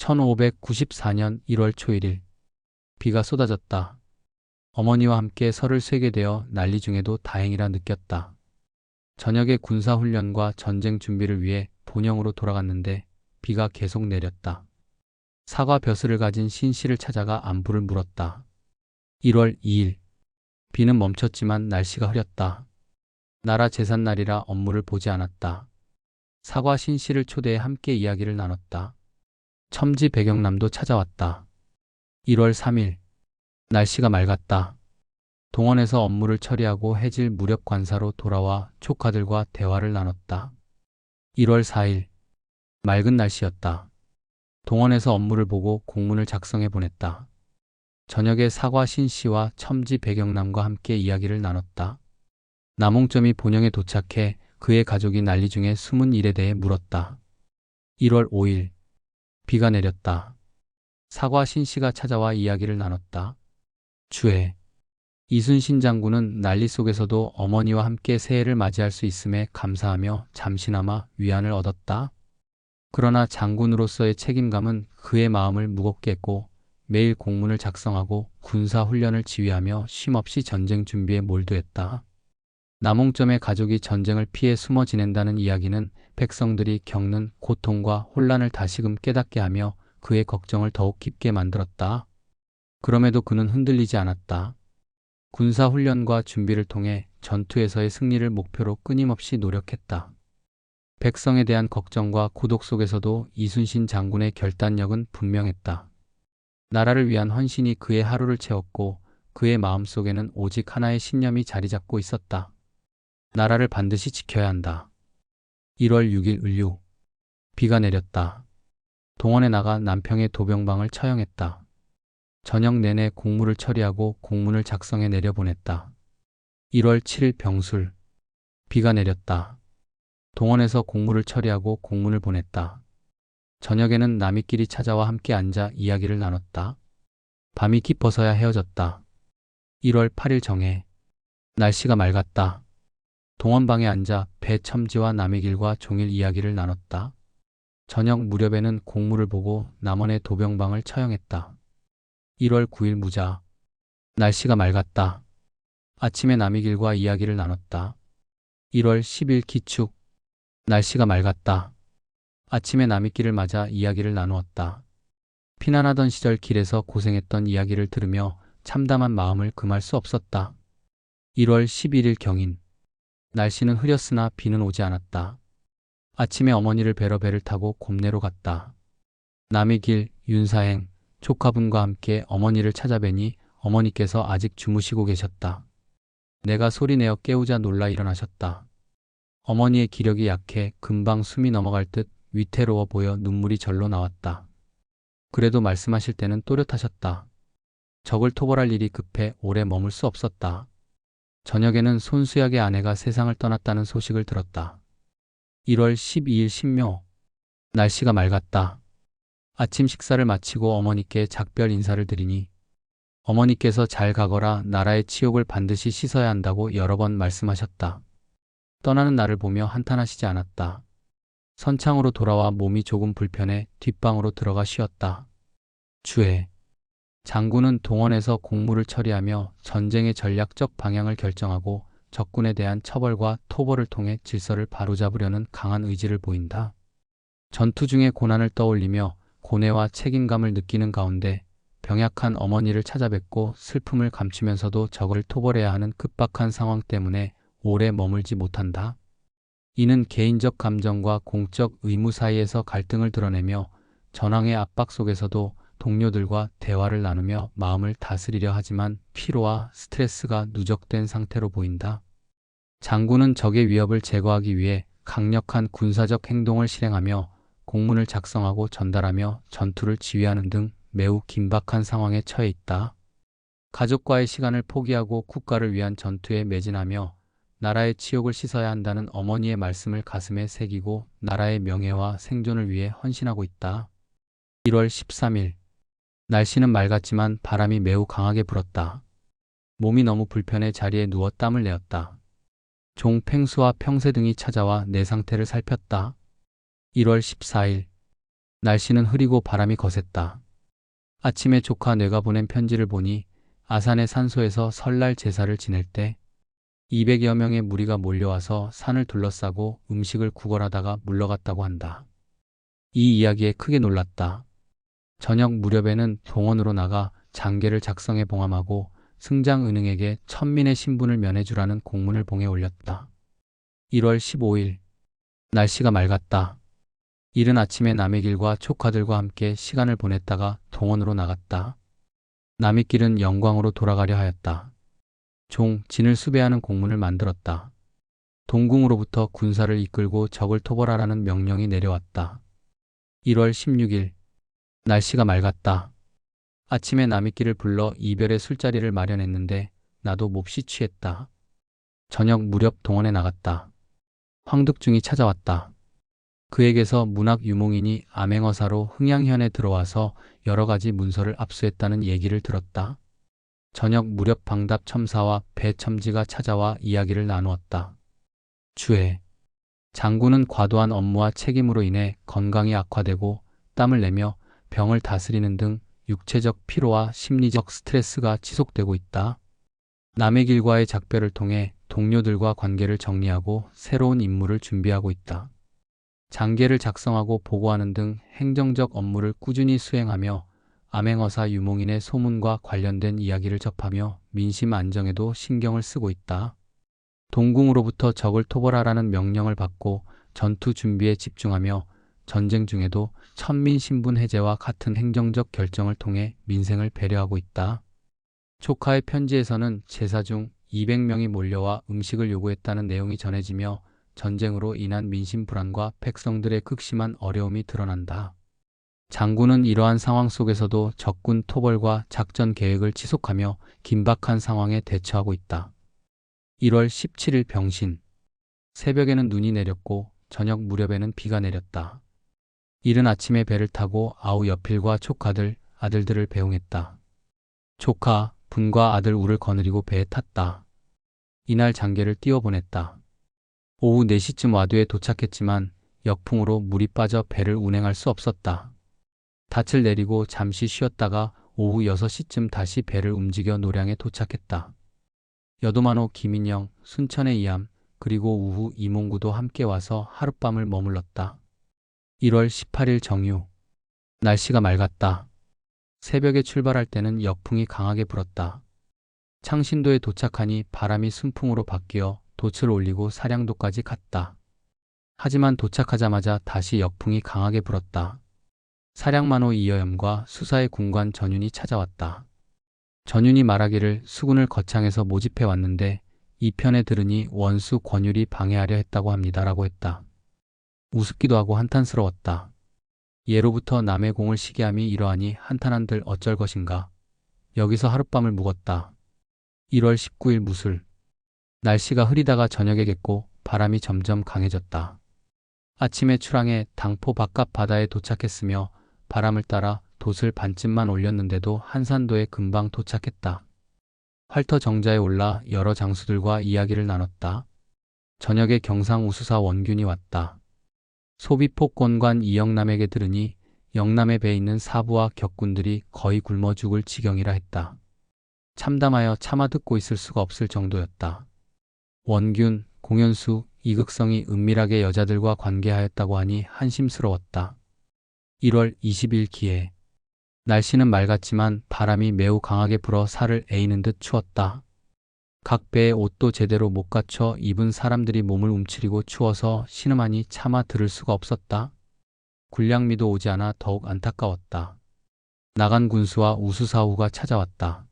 1594년 1월 초 1일 비가 쏟아졌다. 어머니와 함께 설을 쇠게 되어 난리 중에도 다행이라 느꼈다. 저녁에 군사훈련과 전쟁 준비를 위해 본영으로 돌아갔는데 비가 계속 내렸다. 사과 벼슬을 가진 신씨를 찾아가 안부를 물었다. 1월 2일 비는 멈췄지만 날씨가 흐렸다. 나라 제삿날이라 업무를 보지 않았다. 사과 신씨를 초대해 함께 이야기를 나눴다. 첨지 배경남도 찾아왔다. 1월 3일 날씨가 맑았다. 동원에서 업무를 처리하고 해질 무렵 관사로 돌아와 조카들과 대화를 나눴다. 1월 4일 맑은 날씨였다. 동원에서 업무를 보고 공문을 작성해 보냈다. 저녁에 사과 신씨와 첨지 배경남과 함께 이야기를 나눴다. 남홍점이 본영에 도착해 그의 가족이 난리 중에 숨은 일에 대해 물었다. 1월 5일 비가 내렸다. 사과 신씨가 찾아와 이야기를 나눴다. 주에 이순신 장군은 난리 속에서도 어머니와 함께 새해를 맞이할 수 있음에 감사하며 잠시나마 위안을 얻었다. 그러나 장군으로서의 책임감은 그의 마음을 무겁게 했고 매일 공문을 작성하고 군사훈련을 지휘하며 쉼없이 전쟁 준비에 몰두했다. 남홍점의 가족이 전쟁을 피해 숨어 지낸다는 이야기는 백성들이 겪는 고통과 혼란을 다시금 깨닫게 하며 그의 걱정을 더욱 깊게 만들었다. 그럼에도 그는 흔들리지 않았다. 군사훈련과 준비를 통해 전투에서의 승리를 목표로 끊임없이 노력했다. 백성에 대한 걱정과 고독 속에서도 이순신 장군의 결단력은 분명했다. 나라를 위한 헌신이 그의 하루를 채웠고 그의 마음속에는 오직 하나의 신념이 자리 잡고 있었다. 나라를 반드시 지켜야 한다. 1월 6일 을유 비가 내렸다. 동원에 나가 남평의 도병방을 처형했다. 저녁 내내 공무를 처리하고 공문을 작성해 내려보냈다. 1월 7일 병술 비가 내렸다. 동원에서 공무를 처리하고 공문을 보냈다. 저녁에는 남이끼리 찾아와 함께 앉아 이야기를 나눴다. 밤이 깊어서야 헤어졌다. 1월 8일 정해 날씨가 맑았다. 동원방에 앉아 배첨지와 남이길과 종일 이야기를 나눴다. 저녁 무렵에는 공무를 보고 남원의 도병방을 처형했다. 1월 9일 무자 날씨가 맑았다. 아침에 남이길과 이야기를 나눴다. 1월 10일 기축 날씨가 맑았다. 아침에 남이길을 맞아 이야기를 나누었다. 피난하던 시절 길에서 고생했던 이야기를 들으며 참담한 마음을 금할 수 없었다. 1월 11일 경인 날씨는 흐렸으나 비는 오지 않았다. 아침에 어머니를 뵈러 배를 타고 곰내로 갔다. 남이길, 윤사행, 조카분과 함께 어머니를 찾아뵈니 어머니께서 아직 주무시고 계셨다. 내가 소리내어 깨우자 놀라 일어나셨다. 어머니의 기력이 약해 금방 숨이 넘어갈 듯 위태로워 보여 눈물이 절로 나왔다. 그래도 말씀하실 때는 또렷하셨다. 적을 토벌할 일이 급해 오래 머물 수 없었다. 저녁에는 손수약의 아내가 세상을 떠났다는 소식을 들었다. 1월 12일 신묘 날씨가 맑았다. 아침 식사를 마치고 어머니께 작별 인사를 드리니 어머니께서 잘 가거라 나라의 치욕을 반드시 씻어야 한다고 여러 번 말씀하셨다. 떠나는 나를 보며 한탄하시지 않았다. 선창으로 돌아와 몸이 조금 불편해 뒷방으로 들어가 쉬었다. 주에 장군은 동원에서 공무를 처리하며 전쟁의 전략적 방향을 결정하고 적군에 대한 처벌과 토벌을 통해 질서를 바로잡으려는 강한 의지를 보인다. 전투 중의 고난을 떠올리며 고뇌와 책임감을 느끼는 가운데 병약한 어머니를 찾아뵙고 슬픔을 감추면서도 적을 토벌해야 하는 급박한 상황 때문에 오래 머물지 못한다. 이는 개인적 감정과 공적 의무 사이에서 갈등을 드러내며 전황의 압박 속에서도 동료들과 대화를 나누며 마음을 다스리려 하지만 피로와 스트레스가 누적된 상태로 보인다. 장군은 적의 위협을 제거하기 위해 강력한 군사적 행동을 실행하며 공문을 작성하고 전달하며 전투를 지휘하는 등 매우 긴박한 상황에 처해 있다. 가족과의 시간을 포기하고 국가를 위한 전투에 매진하며 나라의 치욕을 씻어야 한다는 어머니의 말씀을 가슴에 새기고 나라의 명예와 생존을 위해 헌신하고 있다. 1월 13일 날씨는 맑았지만 바람이 매우 강하게 불었다. 몸이 너무 불편해 자리에 누워 땀을 내었다. 종 팽수와 평새 등이 찾아와 내 상태를 살폈다. 1월 14일 날씨는 흐리고 바람이 거셌다. 아침에 조카 뇌가 보낸 편지를 보니 아산의 산소에서 설날 제사를 지낼 때 200여 명의 무리가 몰려와서 산을 둘러싸고 음식을 구걸하다가 물러갔다고 한다. 이 이야기에 크게 놀랐다. 저녁 무렵에는 동원으로 나가 장계를 작성해 봉함하고 승장은행에게 천민의 신분을 면해주라는 공문을 봉에 올렸다. 1월 15일 날씨가 맑았다. 이른 아침에 남의길과 조카들과 함께 시간을 보냈다가 동원으로 나갔다. 남의길은 영광으로 돌아가려 하였다. 진을 수배하는 공문을 만들었다. 동궁으로부터 군사를 이끌고 적을 토벌하라는 명령이 내려왔다. 1월 16일 날씨가 맑았다. 아침에 남이끼를 불러 이별의 술자리를 마련했는데 나도 몹시 취했다. 저녁 무렵 동원에 나갔다. 황득중이 찾아왔다. 그에게서 문학 유몽인이 암행어사로 흥양현에 들어와서 여러 가지 문서를 압수했다는 얘기를 들었다. 저녁 무렵 방답 첨사와 배첨지가 찾아와 이야기를 나누었다. 주해, 장군은 과도한 업무와 책임으로 인해 건강이 악화되고 땀을 내며 병을 다스리는 등 육체적 피로와 심리적 스트레스가 지속되고 있다. 남의 길과의 작별을 통해 동료들과 관계를 정리하고 새로운 임무를 준비하고 있다. 장계를 작성하고 보고하는 등 행정적 업무를 꾸준히 수행하며 암행어사 유몽인의 소문과 관련된 이야기를 접하며 민심 안정에도 신경을 쓰고 있다. 동궁으로부터 적을 토벌하라는 명령을 받고 전투 준비에 집중하며 전쟁 중에도 천민 신분 해제와 같은 행정적 결정을 통해 민생을 배려하고 있다. 조카의 편지에서는 제사 중 200명이 몰려와 음식을 요구했다는 내용이 전해지며 전쟁으로 인한 민심 불안과 백성들의 극심한 어려움이 드러난다. 장군은 이러한 상황 속에서도 적군 토벌과 작전 계획을 지속하며 긴박한 상황에 대처하고 있다. 1월 17일 병신. 새벽에는 눈이 내렸고 저녁 무렵에는 비가 내렸다. 이른 아침에 배를 타고 아우 여필과 조카들, 아들들을 배웅했다. 조카, 분과 아들 우를 거느리고 배에 탔다. 이날 장계를 띄워보냈다. 오후 4시쯤 와두에 도착했지만 역풍으로 물이 빠져 배를 운행할 수 없었다. 닻을 내리고 잠시 쉬었다가 오후 6시쯤 다시 배를 움직여 노량에 도착했다. 여도만호 김인영, 순천의 이암, 그리고 우후 이몽구도 함께 와서 하룻밤을 머물렀다. 1월 18일 정유. 날씨가 맑았다. 새벽에 출발할 때는 역풍이 강하게 불었다. 창신도에 도착하니 바람이 순풍으로 바뀌어 돛을 올리고 사량도까지 갔다. 하지만 도착하자마자 다시 역풍이 강하게 불었다. 사량만호 이여염과 수사의 군관 전윤이 찾아왔다. 전윤이 말하기를 수군을 거창에서 모집해 왔는데 이 편에 들으니 원수 권율이 방해하려 했다고 합니다라고 했다. 우습기도 하고 한탄스러웠다. 예로부터 남의 공을 시기함이 이러하니 한탄한들 어쩔 것인가. 여기서 하룻밤을 묵었다. 1월 19일 무술. 날씨가 흐리다가 저녁에 겠고 바람이 점점 강해졌다. 아침에 출항해 당포 바깥 바다에 도착했으며 바람을 따라 돛을 반쯤만 올렸는데도 한산도에 금방 도착했다. 활터 정자에 올라 여러 장수들과 이야기를 나눴다. 저녁에 경상 우수사 원균이 왔다. 소비폭권관 이영남에게 들으니 영남에 배 있는 사부와 격군들이 거의 굶어 죽을 지경이라 했다. 참담하여 차마 듣고 있을 수가 없을 정도였다. 원균, 공연수, 이극성이 은밀하게 여자들과 관계하였다고 하니 한심스러웠다. 1월 20일 기해. 날씨는 맑았지만 바람이 매우 강하게 불어 살을 에이는 듯 추웠다. 각 배의 옷도 제대로 못 갖춰 입은 사람들이 몸을 움츠리고 추워서 신음하니 차마 들을 수가 없었다. 군량미도 오지 않아 더욱 안타까웠다. 나간 군수와 우수사후가 찾아왔다.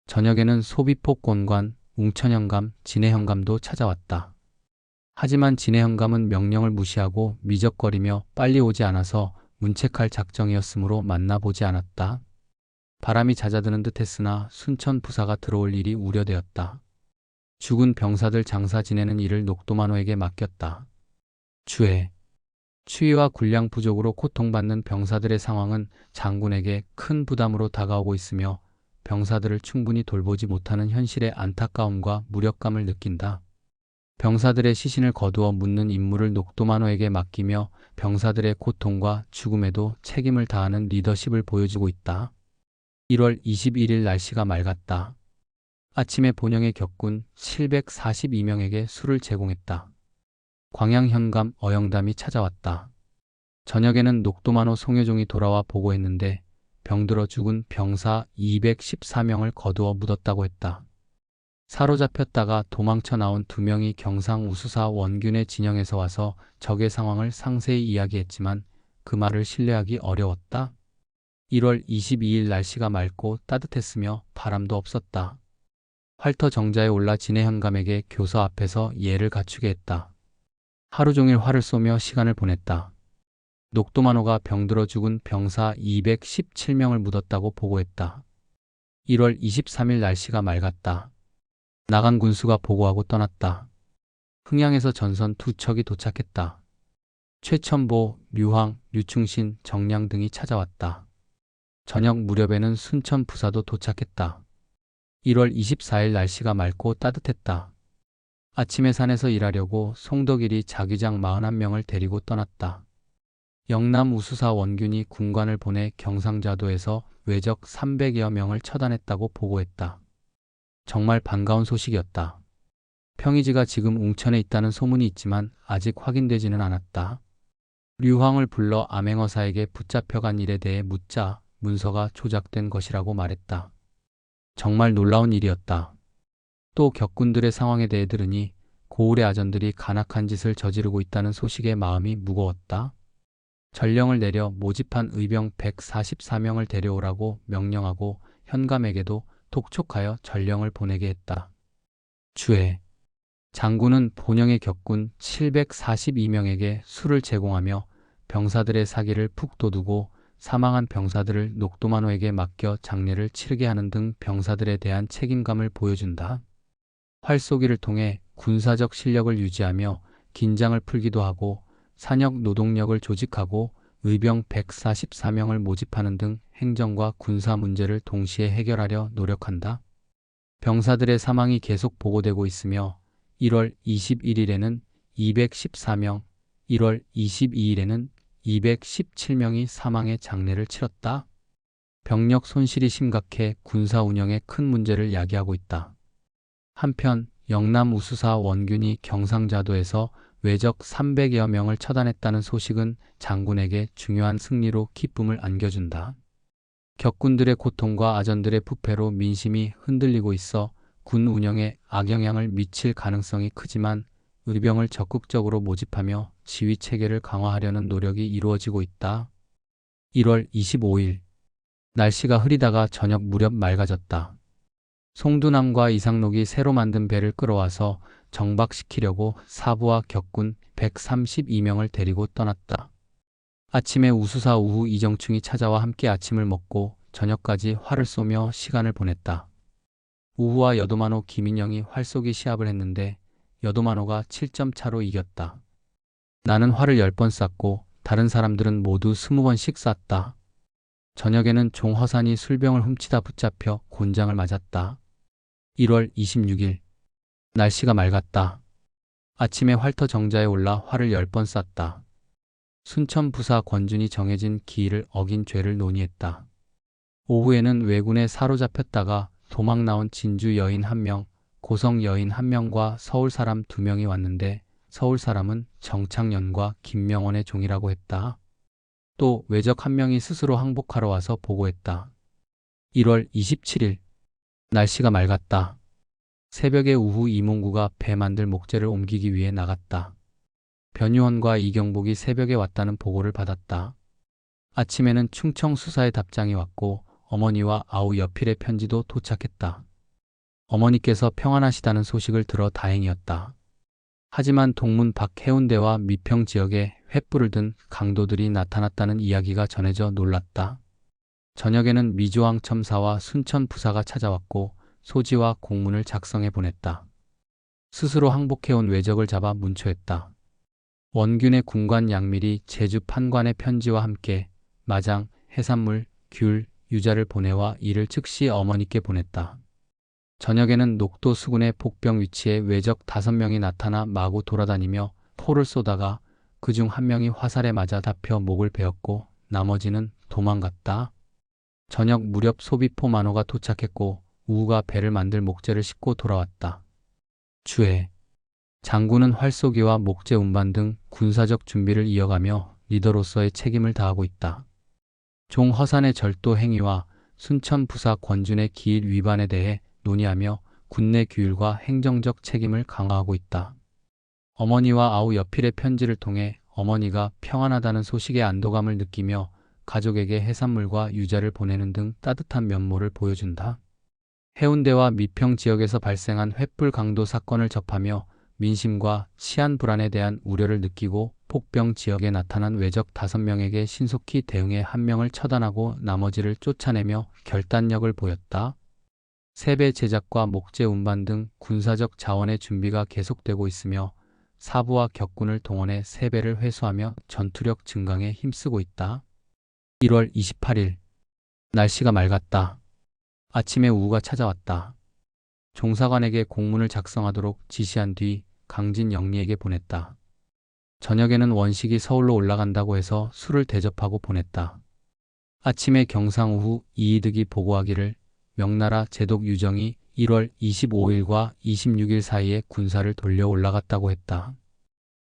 저녁에는 소비폭권관, 웅천현감, 진해현감도 찾아왔다. 하지만 진해현감은 명령을 무시하고 미적거리며 빨리 오지 않아서 문책할 작정이었으므로 만나보지 않았다. 바람이 잦아드는 듯 했으나 순천 부사가 들어올 일이 우려되었다. 죽은 병사들 장사 지내는 일을 녹도만호에게 맡겼다. 주해. 추위와 군량 부족으로 고통받는 병사들의 상황은 장군에게 큰 부담으로 다가오고 있으며 병사들을 충분히 돌보지 못하는 현실의 안타까움과 무력감을 느낀다. 병사들의 시신을 거두어 묻는 임무를 녹도만호에게 맡기며 병사들의 고통과 죽음에도 책임을 다하는 리더십을 보여주고 있다. 1월 21일 날씨가 맑았다. 아침에 본영의 격군 742명에게 술을 제공했다. 광양 현감 어영담이 찾아왔다. 저녁에는 녹도만호 송여종이 돌아와 보고했는데 병들어 죽은 병사 214명을 거두어 묻었다고 했다. 사로잡혔다가 도망쳐 나온 2명이 경상 우수사 원균의 진영에서 와서 적의 상황을 상세히 이야기했지만 그 말을 신뢰하기 어려웠다. 1월 22일 날씨가 맑고 따뜻했으며 바람도 없었다. 활터 정자에 올라 진해 현감에게 교서 앞에서 예를 갖추게 했다. 하루 종일 활을 쏘며 시간을 보냈다. 녹도만호가 병들어 죽은 병사 217명을 묻었다고 보고했다. 1월 23일 날씨가 맑았다. 나간 군수가 보고하고 떠났다. 흥양에서 전선 2척이 도착했다. 최천보, 류황, 류충신, 정량 등이 찾아왔다. 저녁 무렵에는 순천 부사도 도착했다. 1월 24일 날씨가 맑고 따뜻했다. 아침에 산에서 일하려고 송덕일이 자기장 41명을 데리고 떠났다. 영남 우수사 원균이 군관을 보내 경상자도에서 외적 300여 명을 처단했다고 보고했다. 정말 반가운 소식이었다. 평의지가 지금 웅천에 있다는 소문이 있지만 아직 확인되지는 않았다. 류황을 불러 암행어사에게 붙잡혀간 일에 대해 묻자 문서가 조작된 것이라고 말했다. 정말 놀라운 일이었다. 또 격군들의 상황에 대해 들으니 고을의 아전들이 간악한 짓을 저지르고 있다는 소식에 마음이 무거웠다. 전령을 내려 모집한 의병 144명을 데려오라고 명령하고 현감에게도 독촉하여 전령을 보내게 했다. 주해 장군은 본영의 격군 742명에게 술을 제공하며 병사들의 사기를 푹 돋우고 사망한 병사들을 녹도만호에게 맡겨 장례를 치르게 하는 등 병사들에 대한 책임감을 보여준다. 활쏘기를 통해 군사적 실력을 유지하며 긴장을 풀기도 하고 산역 노동력을 조직하고 의병 144명을 모집하는 등 행정과 군사 문제를 동시에 해결하려 노력한다. 병사들의 사망이 계속 보고되고 있으며 1월 21일에는 214명, 1월 22일에는 217명이 사망의 장례를 치렀다. 병력 손실이 심각해 군사 운영에 큰 문제를 야기하고 있다. 한편 영남 우수사 원균이 경상자도에서 외적 300여 명을 처단했다는 소식은 장군에게 중요한 승리로 기쁨을 안겨준다. 격군들의 고통과 아전들의 부패로 민심이 흔들리고 있어 군 운영에 악영향을 미칠 가능성이 크지만 의병을 적극적으로 모집하며 지휘 체계를 강화하려는 노력이 이루어지고 있다. 1월 25일 날씨가 흐리다가 저녁 무렵 맑아졌다. 송두남과 이상록이 새로 만든 배를 끌어와서 정박시키려고 사부와 격군 132명을 데리고 떠났다. 아침에 우수사 우후 이정충이 찾아와 함께 아침을 먹고 저녁까지 활을 쏘며 시간을 보냈다. 우후와 여도만호 김인영이 활쏘기 시합을 했는데 여도만호가 7점 차로 이겼다. 나는 활을 10번 쐈고 다른 사람들은 모두 20번씩 쐈다. 저녁에는 종허산이 술병을 훔치다 붙잡혀 곤장을 맞았다. 1월 26일 날씨가 맑았다. 아침에 활터 정자에 올라 활을 10번 쐈다. 순천 부사 권준이 정해진 기일을 어긴 죄를 논의했다. 오후에는 왜군에 사로잡혔다가 도망 나온 진주 여인 1명, 고성 여인 1명과 서울 사람 2명이 왔는데 서울 사람은 정창연과 김명원의 종이라고 했다. 또 외적 1명이 스스로 항복하러 와서 보고했다. 1월 27일 날씨가 맑았다. 새벽에 우후 이몽구가 배 만들 목재를 옮기기 위해 나갔다. 변유원과 이경복이 새벽에 왔다는 보고를 받았다. 아침에는 충청 수사의 답장이 왔고 어머니와 아우 여필의 편지도 도착했다. 어머니께서 평안하시다는 소식을 들어 다행이었다. 하지만 동문 밖 해운대와 미평 지역에 횃불을 든 강도들이 나타났다는 이야기가 전해져 놀랐다. 저녁에는 미조왕 첨사와 순천 부사가 찾아왔고 소지와 공문을 작성해 보냈다. 스스로 항복해온 외적을 잡아 문초했다. 원균의 군관 양밀이 제주 판관의 편지와 함께 마장, 해산물, 귤, 유자를 보내와 이를 즉시 어머니께 보냈다. 저녁에는 녹도 수군의 복병 위치에 외적 5명이 나타나 마구 돌아다니며 포를 쏘다가 그중 한 명이 화살에 맞아 잡혀 목을 베었고 나머지는 도망갔다. 저녁 무렵 소비포 만호가 도착했고 우우가 배를 만들 목재를 싣고 돌아왔다. 주해. 장군은 활쏘기와 목재 운반 등 군사적 준비를 이어가며 리더로서의 책임을 다하고 있다. 종 허산의 절도 행위와 순천 부사 권준의 기일 위반에 대해 논의하며 군내 규율과 행정적 책임을 강화하고 있다. 어머니와 아우 여필의 편지를 통해 어머니가 평안하다는 소식에 안도감을 느끼며 가족에게 해산물과 유자를 보내는 등 따뜻한 면모를 보여준다. 해운대와 미평 지역에서 발생한 횃불 강도 사건을 접하며 민심과 치안 불안에 대한 우려를 느끼고 폭병 지역에 나타난 외적 5명에게 신속히 대응해 1명을 처단하고 나머지를 쫓아내며 결단력을 보였다. 세배 제작과 목재 운반 등 군사적 자원의 준비가 계속되고 있으며 사부와 격군을 동원해 세배를 회수하며 전투력 증강에 힘쓰고 있다. 1월 28일. 날씨가 맑았다. 아침에 우우가 찾아왔다. 종사관에게 공문을 작성하도록 지시한 뒤 강진 영리에게 보냈다. 저녁에는 원식이 서울로 올라간다고 해서 술을 대접하고 보냈다. 아침에 경상우후 이이득이 보고하기를 명나라 제독 유정이 1월 25일과 26일 사이에 군사를 돌려 올라갔다고 했다.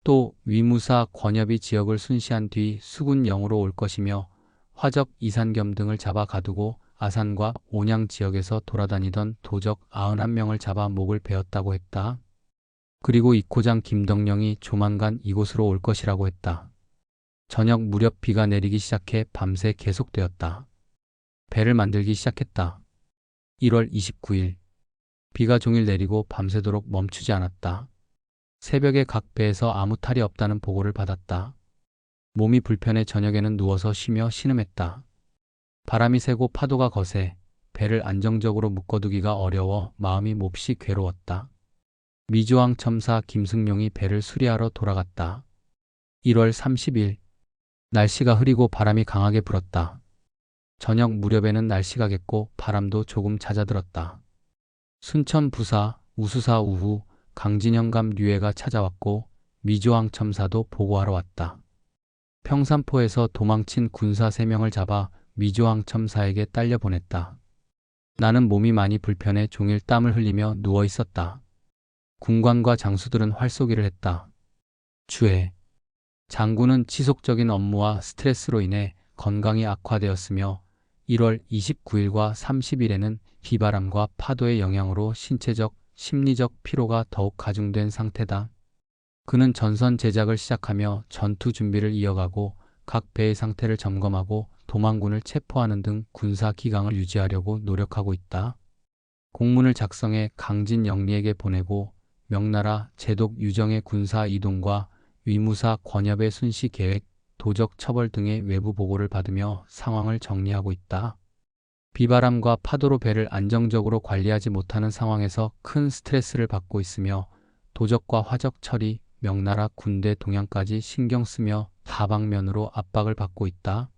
또 위무사 권협이 지역을 순시한 뒤 수군 영으로 올 것이며 화적 이산겸 등을 잡아 가두고 아산과 온양 지역에서 돌아다니던 도적 91명을 잡아 목을 베었다고 했다. 그리고 이코장 김덕령이 조만간 이곳으로 올 것이라고 했다. 저녁 무렵 비가 내리기 시작해 밤새 계속되었다. 배를 만들기 시작했다. 1월 29일. 비가 종일 내리고 밤새도록 멈추지 않았다. 새벽에 각 배에서 아무 탈이 없다는 보고를 받았다. 몸이 불편해 저녁에는 누워서 쉬며 신음했다. 바람이 세고 파도가 거세 배를 안정적으로 묶어두기가 어려워 마음이 몹시 괴로웠다. 미조왕 첨사 김승룡이 배를 수리하러 돌아갔다. 1월 30일. 날씨가 흐리고 바람이 강하게 불었다. 저녁 무렵에는 날씨가 겠고 바람도 조금 잦아들었다. 순천 부사, 우수사 우후, 강진영감 류해가 찾아왔고 미조왕 첨사도 보고하러 왔다. 평산포에서 도망친 군사 3명을 잡아 미조왕 첨사에게 딸려 보냈다. 나는 몸이 많이 불편해 종일 땀을 흘리며 누워 있었다. 군관과 장수들은 활쏘기를 했다. 주해. 장군은 지속적인 업무와 스트레스로 인해 건강이 악화되었으며 1월 29일과 30일에는 비바람과 파도의 영향으로 신체적, 심리적 피로가 더욱 가중된 상태다. 그는 전선 제작을 시작하며 전투 준비를 이어가고 각 배의 상태를 점검하고 도망군을 체포하는 등 군사 기강을 유지하려고 노력하고 있다. 공문을 작성해 강진 영리에게 보내고 명나라 제독 유정의 군사 이동과 위무사 권협의 순시 계획, 도적 처벌 등의 외부 보고를 받으며 상황을 정리하고 있다. 비바람과 파도로 배를 안정적으로 관리하지 못하는 상황에서 큰 스트레스를 받고 있으며 도적과 화적 처리, 명나라 군대 동향까지 신경 쓰며 다방면으로 압박을 받고 있다.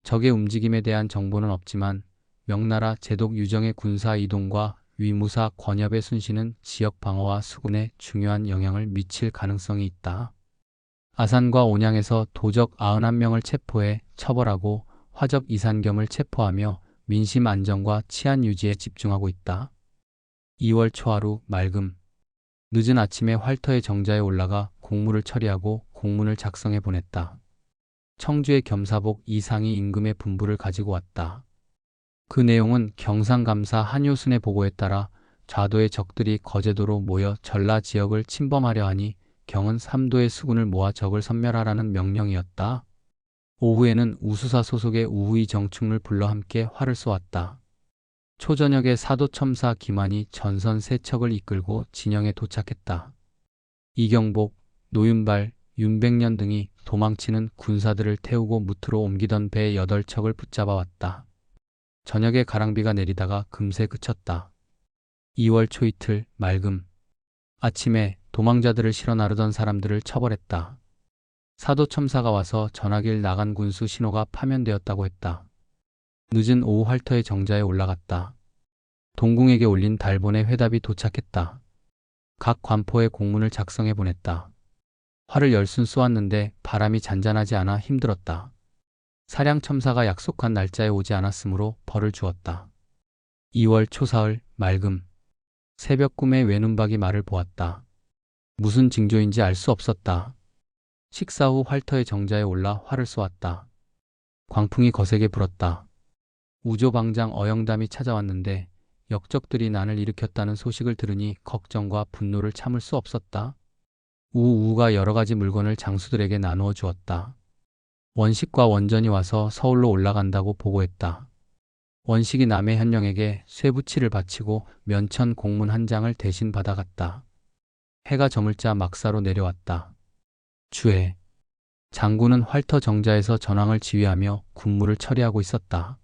적의 움직임에 대한 정보는 없지만 명나라 제독 유정의 군사 이동과 위무사 권협의 순시는 지역 방어와 수군에 중요한 영향을 미칠 가능성이 있다. 아산과 온양에서 도적 91명을 체포해 처벌하고 화적 이산겸을 체포하며 민심 안정과 치안 유지에 집중하고 있다. 2월 초하루 맑음. 늦은 아침에 활터의 정자에 올라가 공무를 처리하고 공문을 작성해 보냈다. 청주의 겸사복 이상이 임금의 분부를 가지고 왔다. 그 내용은 경상감사 한효순의 보고에 따라 좌도의 적들이 거제도로 모여 전라 지역을 침범하려 하니 경은 3도의 수군을 모아 적을 섬멸하라는 명령이었다. 오후에는 우수사 소속의 우후이 정충을 불러 함께 활을 쏘았다. 초저녁에 사도첨사 김환이 전선 3척을 이끌고 진영에 도착했다. 이경복, 노윤발, 윤백년 등이 도망치는 군사들을 태우고 무트로 옮기던 배 8척을 붙잡아 왔다. 저녁에 가랑비가 내리다가 금세 그쳤다. 2월 초이틀 맑음. 아침에 도망자들을 실어 나르던 사람들을 처벌했다. 사도첨사가 와서 전하길 나간 군수 신호가 파면되었다고 했다. 늦은 오후 활터의 정자에 올라갔다. 동궁에게 올린 달본의 회답이 도착했다. 각 관포에 공문을 작성해 보냈다. 활을 열순 쏘았는데 바람이 잔잔하지 않아 힘들었다. 사량첨사가 약속한 날짜에 오지 않았으므로 벌을 주었다. 2월 초사흘 맑음. 새벽 꿈에 외눈박이 말을 보았다. 무슨 징조인지 알 수 없었다. 식사 후 활터의 정자에 올라 활을 쏘았다. 광풍이 거세게 불었다. 우조방장 어영담이 찾아왔는데 역적들이 난을 일으켰다는 소식을 들으니 걱정과 분노를 참을 수 없었다. 우우가 여러 가지 물건을 장수들에게 나누어 주었다. 원식과 원전이 와서 서울로 올라간다고 보고했다. 원식이 남해 현령에게 쇠부치를 바치고 면천 공문 한 장을 대신 받아갔다. 해가 저물자 막사로 내려왔다. 주해. 장군은 활터 정자에서 전황을 지휘하며 군무를 처리하고 있었다.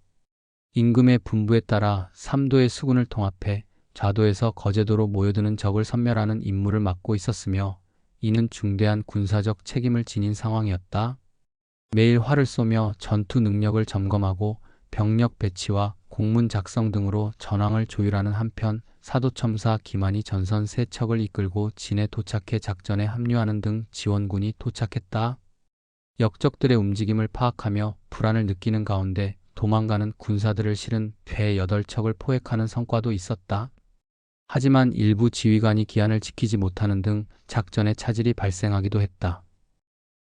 임금의 분부에 따라 삼도의 수군을 통합해 좌도에서 거제도로 모여드는 적을 섬멸하는 임무를 맡고 있었으며 이는 중대한 군사적 책임을 지닌 상황이었다. 매일 활을 쏘며 전투 능력을 점검하고 병력 배치와 공문 작성 등으로 전황을 조율하는 한편 사도첨사 기만이 전선 세 척을 이끌고 진에 도착해 작전에 합류하는 등 지원군이 도착했다. 역적들의 움직임을 파악하며 불안을 느끼는 가운데 도망가는 군사들을 실은 배 8척을 포획하는 성과도 있었다. 하지만 일부 지휘관이 기한을 지키지 못하는 등 작전에 차질이 발생하기도 했다.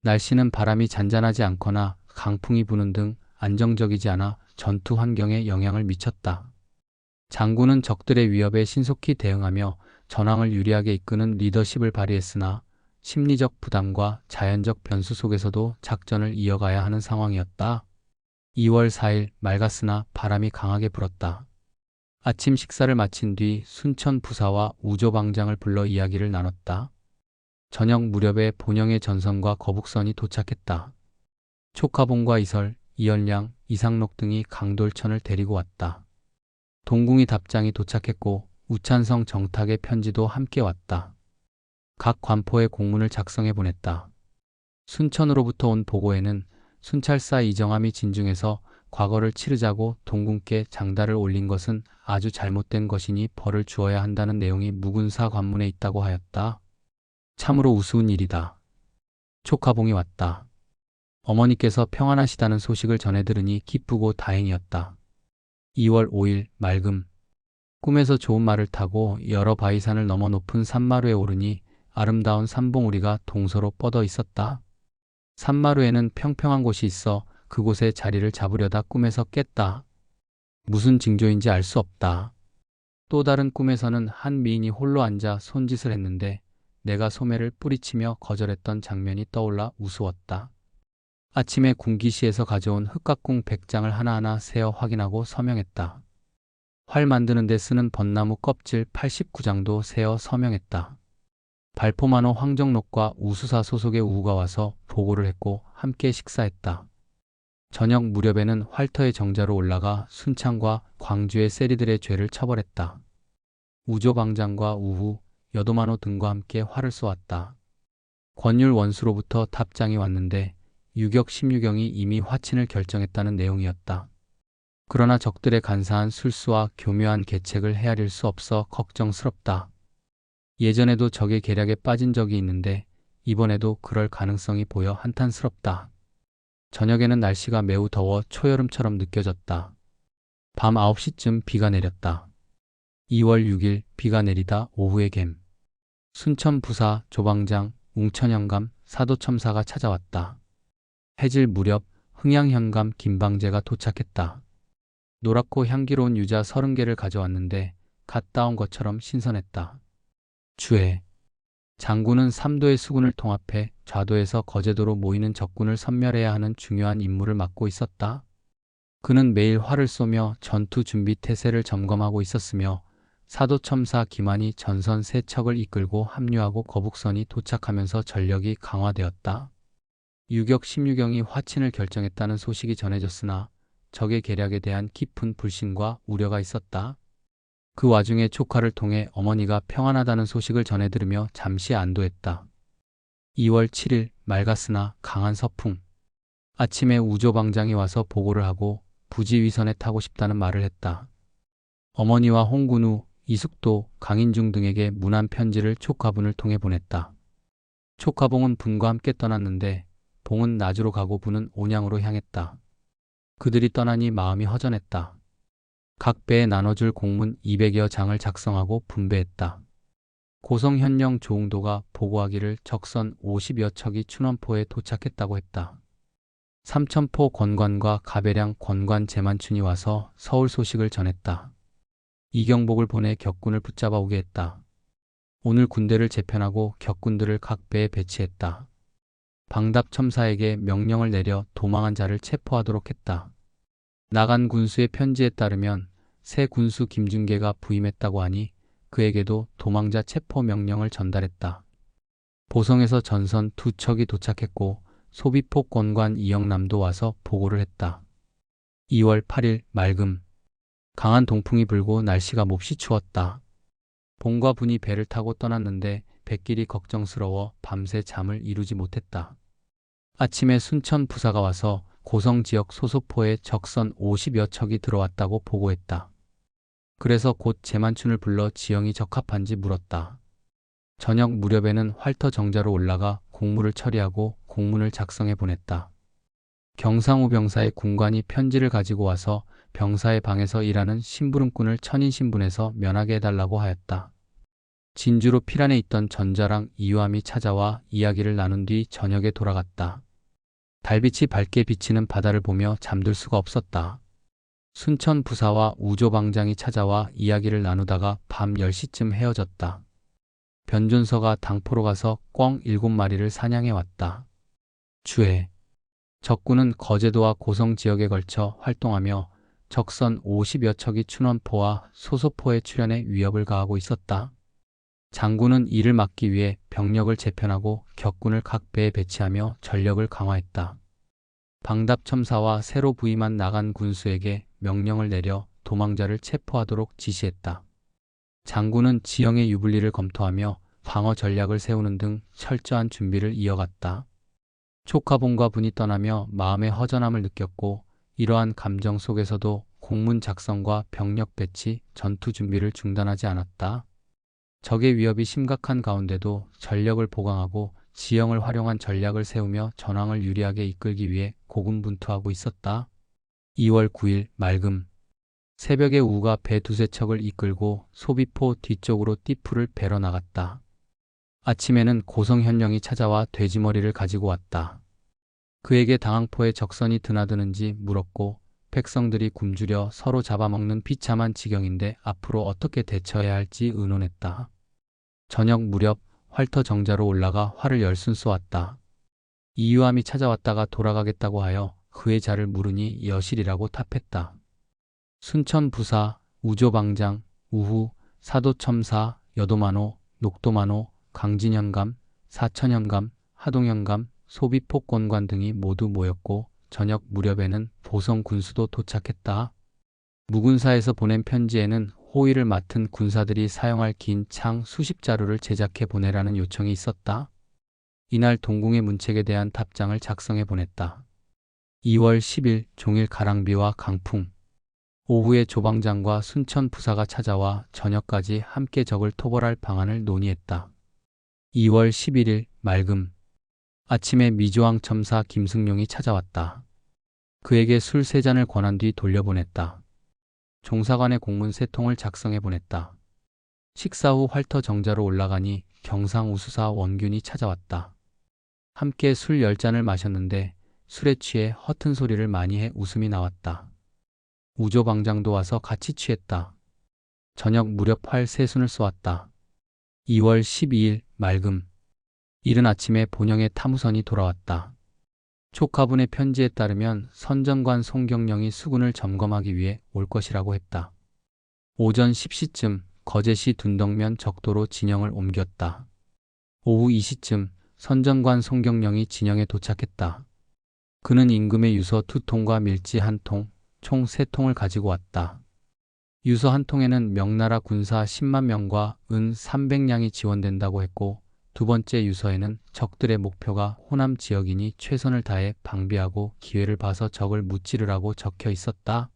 날씨는 바람이 잔잔하지 않거나 강풍이 부는 등 안정적이지 않아 전투 환경에 영향을 미쳤다. 장군은 적들의 위협에 신속히 대응하며 전황을 유리하게 이끄는 리더십을 발휘했으나 심리적 부담과 자연적 변수 속에서도 작전을 이어가야 하는 상황이었다. 2월 4일 맑았으나 바람이 강하게 불었다. 아침 식사를 마친 뒤 순천 부사와 우조방장을 불러 이야기를 나눴다. 저녁 무렵에 본영의 전선과 거북선이 도착했다. 촉하봉과 이설, 이연량, 이상록 등이 강돌천을 데리고 왔다. 동궁이 답장이 도착했고 우찬성 정탁의 편지도 함께 왔다. 각 관포에 공문을 작성해 보냈다. 순천으로부터 온 보고에는 순찰사 이정함이 진중에서 과거를 치르자고 동궁께 장달을 올린 것은 아주 잘못된 것이니 벌을 주어야 한다는 내용이 무군사 관문에 있다고 하였다. 참으로 우스운 일이다. 촉하봉이 왔다. 어머니께서 평안하시다는 소식을 전해 들으니 기쁘고 다행이었다. 2월 5일 맑음. 꿈에서 좋은 말을 타고 여러 바위산을 넘어 높은 산마루에 오르니 아름다운 산봉우리가 동서로 뻗어 있었다. 산마루에는 평평한 곳이 있어 그곳에 자리를 잡으려다 꿈에서 깼다. 무슨 징조인지 알 수 없다. 또 다른 꿈에서는 한 미인이 홀로 앉아 손짓을 했는데 내가 소매를 뿌리치며 거절했던 장면이 떠올라 우스웠다. 아침에 군기시에서 가져온 흑각궁 100장을 하나하나 세어 확인하고 서명했다. 활 만드는 데 쓰는 벚나무 껍질 89장도 세어 서명했다. 발포만호 황정록과 우수사 소속의 우우가 와서 보고를 했고 함께 식사했다. 저녁 무렵에는 활터의 정자로 올라가 순창과 광주의 세리들의 죄를 처벌했다. 우조방장과 우후, 여도만호 등과 함께 활을 쏘았다. 권율 원수로부터 답장이 왔는데 유격 심유경이 이미 화친을 결정했다는 내용이었다. 그러나 적들의 간사한 술수와 교묘한 계책을 헤아릴 수 없어 걱정스럽다. 예전에도 적의 계략에 빠진 적이 있는데 이번에도 그럴 가능성이 보여 한탄스럽다. 저녁에는 날씨가 매우 더워 초여름처럼 느껴졌다. 밤 9시쯤 비가 내렸다. 2월 6일 비가 내리다 오후에 갬. 순천 부사, 조방장, 웅천현감, 사도첨사가 찾아왔다. 해질 무렵 흥양현감 김방제가 도착했다. 노랗고 향기로운 유자 30개를 가져왔는데 갓 따온 것처럼 신선했다. 주해. 장군은 삼도의 수군을 통합해 좌도에서 거제도로 모이는 적군을 섬멸해야 하는 중요한 임무를 맡고 있었다. 그는 매일 활을 쏘며 전투 준비 태세를 점검하고 있었으며 사도첨사 기만이 전선 세 척을 이끌고 합류하고 거북선이 도착하면서 전력이 강화되었다. 유격 심유경이 화친을 결정했다는 소식이 전해졌으나 적의 계략에 대한 깊은 불신과 우려가 있었다. 그 와중에 조카를 통해 어머니가 평안하다는 소식을 전해 들으며 잠시 안도했다. 2월 7일 맑았으나 강한 서풍. 아침에 우조방장이 와서 보고를 하고 부지위선에 타고 싶다는 말을 했다. 어머니와 홍군우, 이숙도, 강인중 등에게 문안 편지를 촉가분을 통해 보냈다. 촉하봉은 분과 함께 떠났는데 봉은 나주로 가고 부는 온양으로 향했다. 그들이 떠나니 마음이 허전했다. 각 배에 나눠줄 공문 200여 장을 작성하고 분배했다. 고성현령 조응도가 보고하기를 적선 50여 척이 춘원포에 도착했다고 했다. 삼천포 권관과 가배량 권관 제만춘이 와서 서울 소식을 전했다. 이경복을 보내 격군을 붙잡아 오게 했다. 오늘 군대를 재편하고 격군들을 각 배에 배치했다. 방답첨사에게 명령을 내려 도망한 자를 체포하도록 했다. 나간 군수의 편지에 따르면 새 군수 김준계가 부임했다고 하니 그에게도 도망자 체포 명령을 전달했다. 보성에서 전선 2척이 도착했고 소비포 권관 이영남도 와서 보고를 했다. 2월 8일 맑음. 강한 동풍이 불고 날씨가 몹시 추웠다. 봉과 분이 배를 타고 떠났는데 뱃길이 걱정스러워 밤새 잠을 이루지 못했다. 아침에 순천 부사가 와서 고성 지역 소소포에 적선 50여 척이 들어왔다고 보고했다. 그래서 곧 제만춘을 불러 지형이 적합한지 물었다. 저녁 무렵에는 활터 정자로 올라가 공무를 처리하고 공문을 작성해 보냈다. 경상우 병사의 군관이 편지를 가지고 와서 병사의 방에서 일하는 심부름꾼을 천인신분에서 면하게 해달라고 하였다. 진주로 필안에 있던 전자랑 이유함이 찾아와 이야기를 나눈 뒤 저녁에 돌아갔다. 달빛이 밝게 비치는 바다를 보며 잠들 수가 없었다. 순천 부사와 우조방장이 찾아와 이야기를 나누다가 밤 10시쯤 헤어졌다. 변존서가 당포로 가서 꿩 7마리를 사냥해 왔다. 주해. 적군은 거제도와 고성 지역에 걸쳐 활동하며 적선 50여 척이 춘원포와 소소포에 출현해 위협을 가하고 있었다. 장군은 이를 막기 위해 병력을 재편하고 격군을 각 배에 배치하며 전력을 강화했다. 방답첨사와 새로 부임한 나간 군수에게 명령을 내려 도망자를 체포하도록 지시했다. 장군은 지형의 유불리를 검토하며 방어 전략을 세우는 등 철저한 준비를 이어갔다. 촉하봉과 분이 떠나며 마음의 허전함을 느꼈고 이러한 감정 속에서도 공문 작성과 병력 배치, 전투 준비를 중단하지 않았다. 적의 위협이 심각한 가운데도 전력을 보강하고 지형을 활용한 전략을 세우며 전황을 유리하게 이끌기 위해 고군분투하고 있었다. 2월 9일 맑음. 새벽에 우가 배 2~3척을 이끌고 소비포 뒤쪽으로 띠풀을 베러 나갔다. 아침에는 고성현령이 찾아와 돼지머리를 가지고 왔다. 그에게 당항포에 적선이 드나드는지 물었고 백성들이 굶주려 서로 잡아먹는 비참한 지경인데 앞으로 어떻게 대처해야 할지 의논했다. 저녁 무렵 활터 정자로 올라가 활을 열순 쏘았다. 이유함이 찾아왔다가 돌아가겠다고 하여 그의 자를 물으니 여실이라고 답했다. 순천 부사, 우조방장, 우후, 사도첨사, 여도만호, 녹도만호, 강진현감, 사천현감, 하동현감, 소비폭권관 등이 모두 모였고 저녁 무렵에는 보성 군수도 도착했다. 무군사에서 보낸 편지에는 호위를 맡은 군사들이 사용할 긴 창 수십 자루를 제작해 보내라는 요청이 있었다. 이날 동궁의 문책에 대한 답장을 작성해 보냈다. 2월 10일 종일 가랑비와 강풍. 오후에 조방장과 순천 부사가 찾아와 저녁까지 함께 적을 토벌할 방안을 논의했다. 2월 11일 맑음. 아침에 미조왕 첨사 김승룡이 찾아왔다. 그에게 술 3잔을 권한 뒤 돌려보냈다. 종사관의 공문 3통을 작성해 보냈다. 식사 후 활터 정자로 올라가니 경상우수사 원균이 찾아왔다. 함께 술 10잔을 마셨는데 술에 취해 허튼 소리를 많이 해 웃음이 나왔다. 우조방장도 와서 같이 취했다. 저녁 무렵 활 3순을 쏘았다. 2월 12일 맑음. 이른 아침에 본영의 탐우선이 돌아왔다. 촉하분의 편지에 따르면 선전관 송경령이 수군을 점검하기 위해 올 것이라고 했다. 오전 10시쯤 거제시 둔덕면 적도로 진영을 옮겼다. 오후 2시쯤 선전관 송경령이 진영에 도착했다. 그는 임금의 유서 2통과 밀지 1통, 총 3통을 가지고 왔다. 유서 1통에는 명나라 군사 10만 명과 은 300량이 지원된다고 했고 두 번째 유서에는 적들의 목표가 호남 지역이니 최선을 다해 방비하고 기회를 봐서 적을 무찌르라고 적혀 있었다.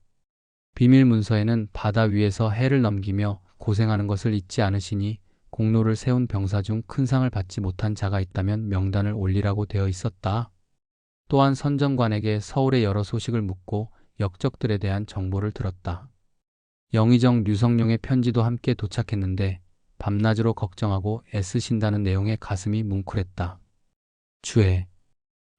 비밀 문서에는 바다 위에서 해를 넘기며 고생하는 것을 잊지 않으시니 공로를 세운 병사 중 큰 상을 받지 못한 자가 있다면 명단을 올리라고 되어 있었다. 또한 선정관에게 서울의 여러 소식을 묻고 역적들에 대한 정보를 들었다. 영의정 류성룡의 편지도 함께 도착했는데 밤낮으로 걱정하고 애쓰신다는 내용에 가슴이 뭉클했다. 주에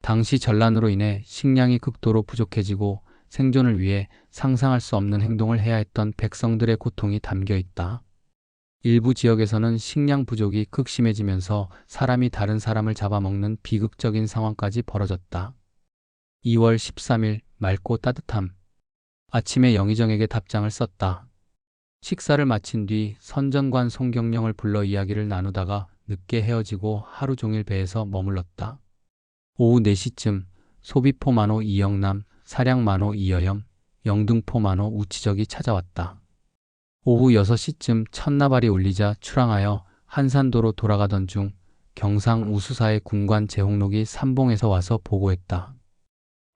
당시 전란으로 인해 식량이 극도로 부족해지고 생존을 위해 상상할 수 없는 행동을 해야 했던 백성들의 고통이 담겨 있다. 일부 지역에서는 식량 부족이 극심해지면서 사람이 다른 사람을 잡아먹는 비극적인 상황까지 벌어졌다. 2월 13일 맑고 따뜻함. 아침에 영의정에게 답장을 썼다. 식사를 마친 뒤 선전관 송경령을 불러 이야기를 나누다가 늦게 헤어지고 하루 종일 배에서 머물렀다. 오후 4시쯤 소비포 만호 이영남, 사량 만호 이여염, 영등포 만호 우치적이 찾아왔다. 오후 6시쯤 첫나발이 울리자 출항하여 한산도로 돌아가던 중 경상 우수사의 군관 재홍록이 삼봉에서 와서 보고했다.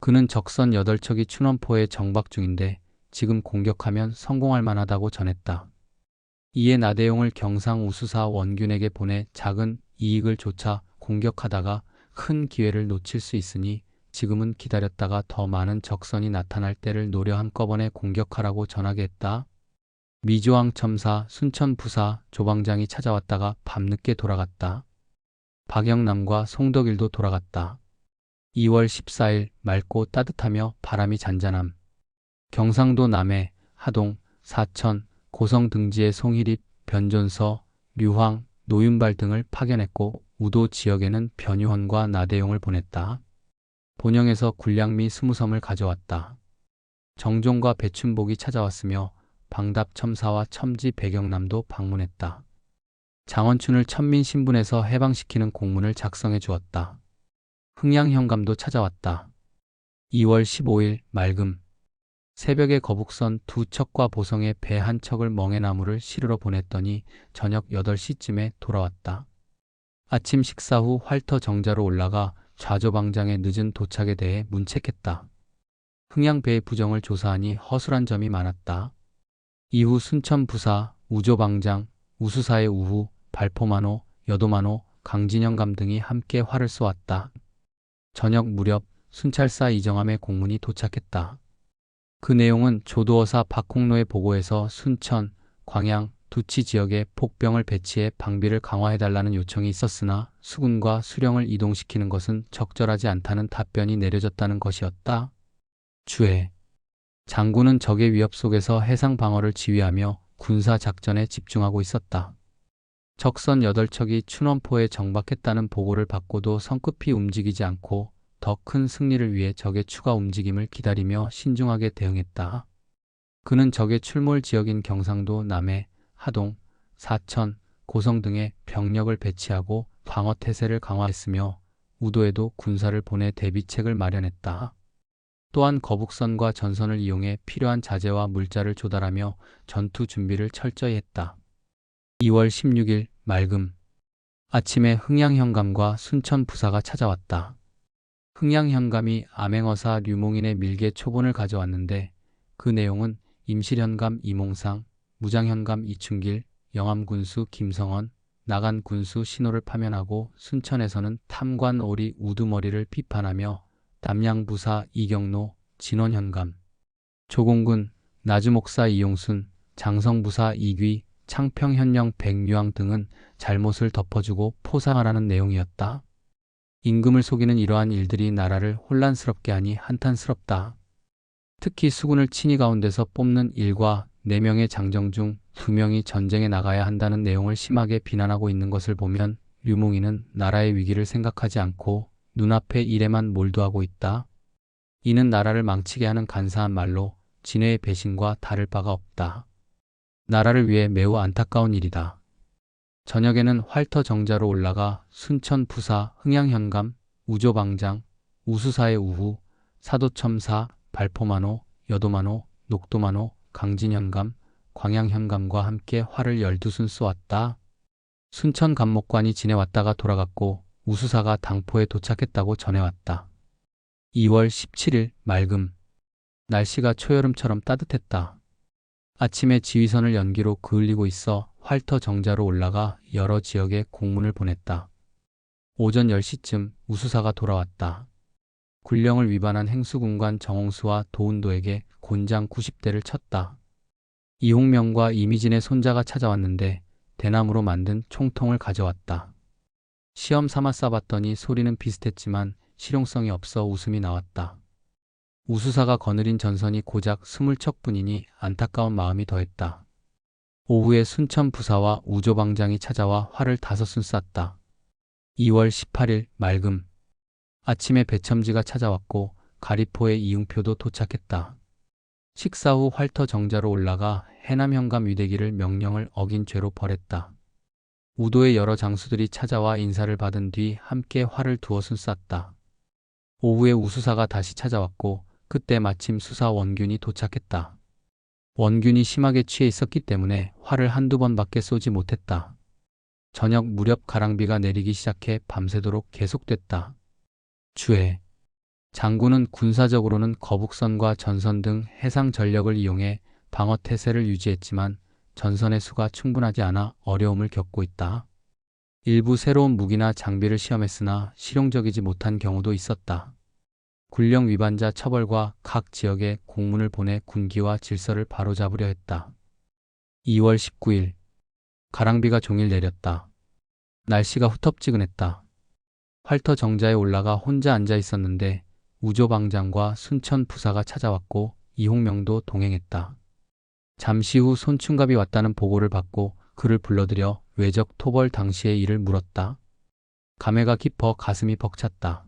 그는 적선 8척이 춘원포에 정박 중인데 지금 공격하면 성공할 만하다고 전했다. 이에 나대용을 경상 우수사 원균에게 보내 작은 이익을 좇아 공격하다가 큰 기회를 놓칠 수 있으니 지금은 기다렸다가 더 많은 적선이 나타날 때를 노려 한꺼번에 공격하라고 전하게 했다. 미조왕 첨사, 순천 부사, 조방장이 찾아왔다가 밤늦게 돌아갔다. 박영남과 송덕일도 돌아갔다. 2월 14일 맑고 따뜻하며 바람이 잔잔함. 경상도 남해, 하동, 사천, 고성 등지의 송일입, 변존서, 류황, 노윤발 등을 파견했고 우도 지역에는 변유헌과 나대용을 보냈다. 본영에서 군량미 20섬을 가져왔다. 정종과 배춘복이 찾아왔으며 방답 첨사와 첨지 배경남도 방문했다. 장원춘을 천민 신분에서 해방시키는 공문을 작성해 주었다. 흥양현감도 찾아왔다. 2월 15일 맑음. 새벽에 거북선 2척과 보성에 배 1척을 멍해나무를 실으러 보냈더니 저녁 8시쯤에 돌아왔다. 아침 식사 후 활터 정자로 올라가 좌조방장의 늦은 도착에 대해 문책했다. 흥양배의 부정을 조사하니 허술한 점이 많았다. 이후 순천부사, 우조방장, 우수사의 우후, 발포만호, 여도만호, 강진영감 등이 함께 활을 쏘았다. 저녁 무렵 순찰사 이정함의 공문이 도착했다. 그 내용은 조도어사 박홍로의 보고에서 순천, 광양, 두치 지역에 폭병을 배치해 방비를 강화해달라는 요청이 있었으나 수군과 수령을 이동시키는 것은 적절하지 않다는 답변이 내려졌다는 것이었다. 주해. 장군은 적의 위협 속에서 해상 방어를 지휘하며 군사 작전에 집중하고 있었다. 적선 8척이 춘원포에 정박했다는 보고를 받고도 성급히 움직이지 않고 더 큰 승리를 위해 적의 추가 움직임을 기다리며 신중하게 대응했다. 그는 적의 출몰 지역인 경상도 남해, 하동, 사천, 고성 등에 병력을 배치하고 방어 태세를 강화했으며 우도에도 군사를 보내 대비책을 마련했다. 또한 거북선과 전선을 이용해 필요한 자재와 물자를 조달하며 전투 준비를 철저히 했다. 2월 16일 맑음. 아침에 흥양현감과 순천부사가 찾아왔다. 흥양현감이 암행어사 류몽인의 밀계 초본을 가져왔는데 그 내용은 임실현감 이몽상, 무장현감 이춘길, 영암군수 김성원, 나간군수 신호를 파면하고 순천에서는 탐관 오리 우두머리를 비판하며 남양부사 이경로, 진원현감, 조공군, 나주목사 이용순, 장성부사 이귀, 창평현령 백유왕 등은 잘못을 덮어주고 포상하라는 내용이었다. 임금을 속이는 이러한 일들이 나라를 혼란스럽게 하니 한탄스럽다. 특히 수군을 친위 가운데서 뽑는 1과 4명의 장정 중 2명이 전쟁에 나가야 한다는 내용을 심하게 비난하고 있는 것을 보면 류몽인은 나라의 위기를 생각하지 않고 눈앞의 일에만 몰두하고 있다. 이는 나라를 망치게 하는 간사한 말로 진해의 배신과 다를 바가 없다. 나라를 위해 매우 안타까운 일이다. 저녁에는 활터 정자로 올라가 순천 부사, 흥양현감, 우조방장, 우수사의 우후, 사도첨사, 발포만호, 여도만호, 녹도만호, 강진현감, 광양현감과 함께 활을 12순 쏘았다. 순천 감목관이 지내왔다가 돌아갔고 우수사가 당포에 도착했다고 전해왔다. 2월 17일 맑음. 날씨가 초여름처럼 따뜻했다. 아침에 지휘선을 연기로 그을리고 있어 활터 정자로 올라가 여러 지역에 공문을 보냈다. 오전 10시쯤 우수사가 돌아왔다. 군령을 위반한 행수군관 정홍수와 도운도에게 곤장 90대를 쳤다. 이홍명과 이미진의 손자가 찾아왔는데 대나무로 만든 총통을 가져왔다. 시험 삼아 쏴봤더니 소리는 비슷했지만 실용성이 없어 웃음이 나왔다. 우수사가 거느린 전선이 고작 20척뿐이니 안타까운 마음이 더했다. 오후에 순천 부사와 우조방장이 찾아와 활을 5순 쐈다. 2월 18일 맑음. 아침에 배첨지가 찾아왔고 가리포의 이응표도 도착했다. 식사 후 활터 정자로 올라가 해남 현감 위대기를 명령을 어긴 죄로 벌했다. 우도의 여러 장수들이 찾아와 인사를 받은 뒤 함께 활을 2순 쐈다. 오후에 우수사가 다시 찾아왔고 그때 마침 수사 원균이 도착했다. 원균이 심하게 취해 있었기 때문에 활을 한두 번밖에 쏘지 못했다. 저녁 무렵 가랑비가 내리기 시작해 밤새도록 계속됐다. 주해. 장군은 군사적으로는 거북선과 전선 등 해상 전력을 이용해 방어 태세를 유지했지만 전선의 수가 충분하지 않아 어려움을 겪고 있다. 일부 새로운 무기나 장비를 시험했으나 실용적이지 못한 경우도 있었다. 군령 위반자 처벌과 각 지역에 공문을 보내 군기와 질서를 바로잡으려 했다. 2월 19일 가랑비가 종일 내렸다. 날씨가 후텁지근했다. 활터 정자에 올라가 혼자 앉아 있었는데 우조방장과 순천 부사가 찾아왔고 이홍명도 동행했다. 잠시 후 손충갑이 왔다는 보고를 받고 그를 불러들여 외적 토벌 당시의 일을 물었다. 감회가 깊어 가슴이 벅찼다.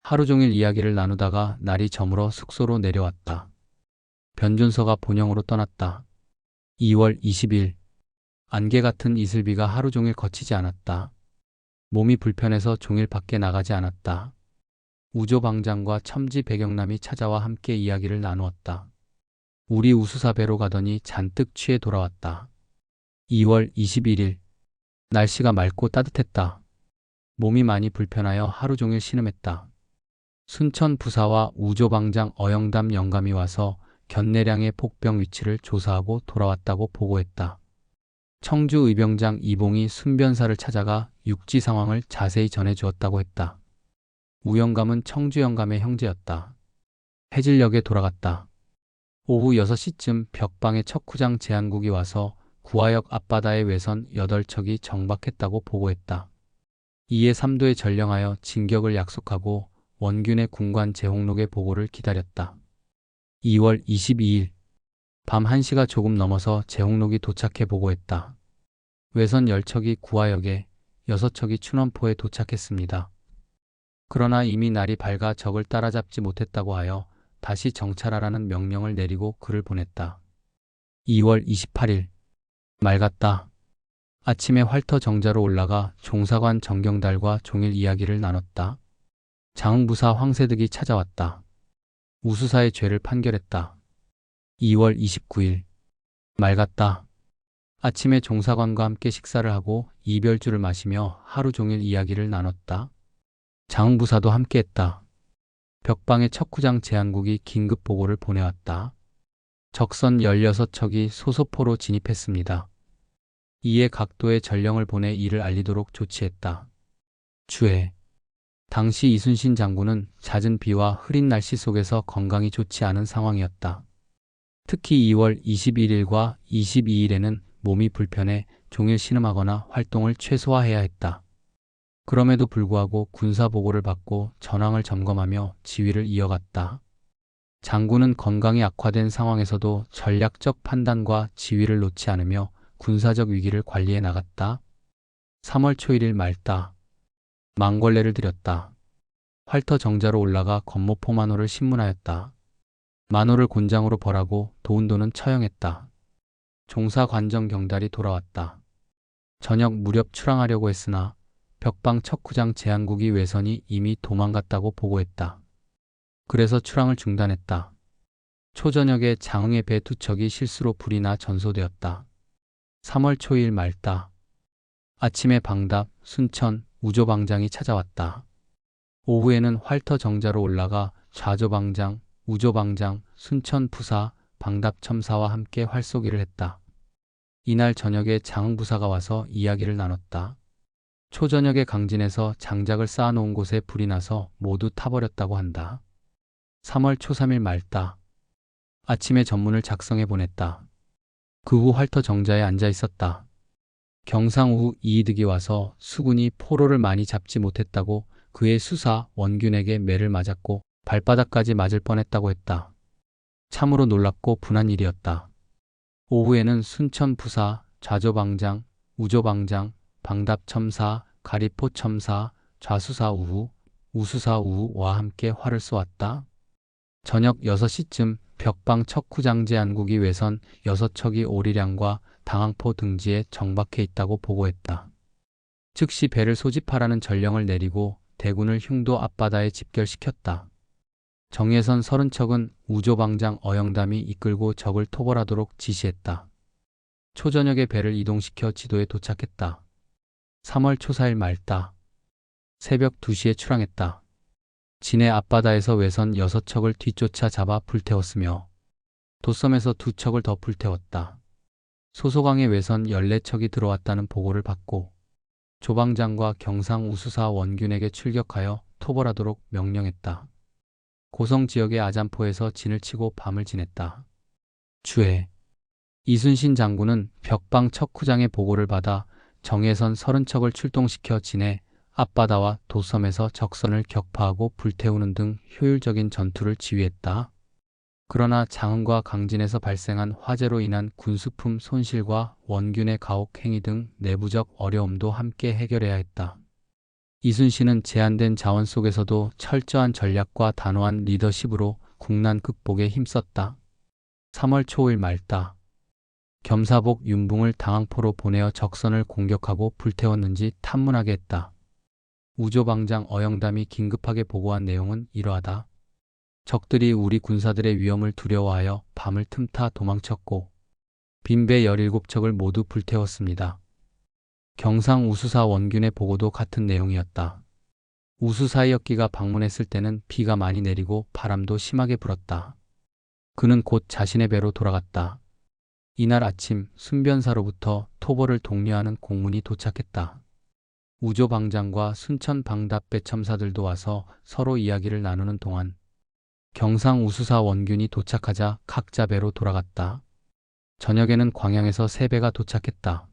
하루 종일 이야기를 나누다가 날이 저물어 숙소로 내려왔다. 변준서가 본영으로 떠났다. 2월 20일 안개 같은 이슬비가 하루 종일 거치지 않았다. 몸이 불편해서 종일 밖에 나가지 않았다. 우조방장과 첨지 배경남이 찾아와 함께 이야기를 나누었다. 우리 우수사 배로 가더니 잔뜩 취해 돌아왔다. 2월 21일 날씨가 맑고 따뜻했다. 몸이 많이 불편하여 하루 종일 신음했다. 순천 부사와 우조방장 어영담 영감이 와서 견내량의 폭병 위치를 조사하고 돌아왔다고 보고했다. 청주 의병장 이봉이 순변사를 찾아가 육지 상황을 자세히 전해주었다고 했다. 우영감은 청주 영감의 형제였다. 해질녘에 돌아갔다. 오후 6시쯤 벽방의 척후장 제한국이 와서 구화역 앞바다의 외선 8척이 정박했다고 보고했다. 이에 삼도에 전령하여 진격을 약속하고 원균의 군관 제홍록의 보고를 기다렸다. 2월 22일 밤 1시가 조금 넘어서 제홍록이 도착해 보고했다. 외선 10척이 구화역에 6척이 춘원포에 도착했습니다. 그러나 이미 날이 밝아 적을 따라잡지 못했다고 하여 다시 정찰하라는 명령을 내리고 글을 보냈다. 2월 28일 맑았다. 아침에 활터 정자로 올라가 종사관 정경달과 종일 이야기를 나눴다. 장흥부사 황세득이 찾아왔다. 우수사의 죄를 판결했다. 2월 29일 맑았다. 아침에 종사관과 함께 식사를 하고 이별주를 마시며 하루 종일 이야기를 나눴다. 장흥부사도 함께했다. 벽방의 척후장 제한국이 긴급 보고를 보내왔다. 적선 16척이 소소포로 진입했습니다. 이에 각도에 전령을 보내 이를 알리도록 조치했다. 주해. 당시 이순신 장군은 잦은 비와 흐린 날씨 속에서 건강이 좋지 않은 상황이었다. 특히 2월 21일과 22일에는 몸이 불편해 종일 신음하거나 활동을 최소화해야 했다. 그럼에도 불구하고 군사보고를 받고 전황을 점검하며 지휘를 이어갔다. 장군은 건강이 악화된 상황에서도 전략적 판단과 지휘를 놓지 않으며 군사적 위기를 관리해 나갔다. 3월 초 1일 맑다. 망걸레를 드렸다. 활터 정자로 올라가 건모포 만호를 신문하였다. 만호를 곤장으로 벌하고 도운도는 처형했다. 종사 관정 경달이 돌아왔다. 저녁 무렵 출항하려고 했으나 벽방 척후장 제한국이 외선이 이미 도망갔다고 보고했다. 그래서 출항을 중단했다. 초저녁에 장흥의 배 2척이 실수로 불이 나 전소되었다. 3월 초일 맑다. 아침에 방답, 순천, 우조방장이 찾아왔다. 오후에는 활터 정자로 올라가 좌조방장, 우조방장, 순천 부사, 방답 첨사와 함께 활쏘기를 했다. 이날 저녁에 장흥부사가 와서 이야기를 나눴다. 초저녁에 강진에서 장작을 쌓아놓은 곳에 불이 나서 모두 타버렸다고 한다. 3월 초 3일 맑다. 아침에 전문을 작성해 보냈다. 그 후 활터 정자에 앉아 있었다. 경상우 이이득이 와서 수군이 포로를 많이 잡지 못했다고 그의 수사 원균에게 매를 맞았고 발바닥까지 맞을 뻔했다고 했다. 참으로 놀랍고 분한 일이었다. 오후에는 순천부사, 좌조방장, 우조방장, 방답첨사, 가리포첨사, 좌수사우후, 우수사우후와 함께 활을 쏘았다. 저녁 6시쯤 벽방 척후장제 안국이 외선 6척이 오리량과 당항포 등지에 정박해 있다고 보고했다. 즉시 배를 소집하라는 전령을 내리고 대군을 흉도 앞바다에 집결시켰다. 정예선 30척은 우조방장 어영담이 이끌고 적을 토벌하도록 지시했다. 초저녁에 배를 이동시켜 지도에 도착했다. 3월 초 4일 맑다. 새벽 2시에 출항했다. 진해 앞바다에서 외선 6척을 뒤쫓아 잡아 불태웠으며 도섬에서 2척을 더 불태웠다. 소소강에 외선 14척이 들어왔다는 보고를 받고 조방장과 경상우수사 원균에게 출격하여 토벌하도록 명령했다. 고성 지역의 아잔포에서 진을 치고 밤을 지냈다. 주해 이순신 장군은 벽방 척후장의 보고를 받아 정예선 30척을 출동시켜 진해 앞바다와 도섬에서 적선을 격파하고 불태우는 등 효율적인 전투를 지휘했다. 그러나 장흥과 강진에서 발생한 화재로 인한 군수품 손실과 원균의 가혹 행위 등 내부적 어려움도 함께 해결해야 했다. 이순신은 제한된 자원 속에서도 철저한 전략과 단호한 리더십으로 국난 극복에 힘썼다. 3월 초 5일 맑다. 겸사복 윤붕을 당항포로 보내어 적선을 공격하고 불태웠는지 탐문하게 했다. 우조방장 어영담이 긴급하게 보고한 내용은 이러하다. 적들이 우리 군사들의 위험을 두려워하여 밤을 틈타 도망쳤고 빈배 17척을 모두 불태웠습니다. 경상우수사 원균의 보고도 같은 내용이었다. 우수사이역기가 방문했을 때는 비가 많이 내리고 바람도 심하게 불었다. 그는 곧 자신의 배로 돌아갔다. 이날 아침 순변사로부터 토벌을 독려하는 공문이 도착했다. 우조방장과 순천방답배 첨사들도 와서 서로 이야기를 나누는 동안 경상우수사 원균이 도착하자 각자 배로 돌아갔다. 저녁에는 광양에서 세 배가 도착했다.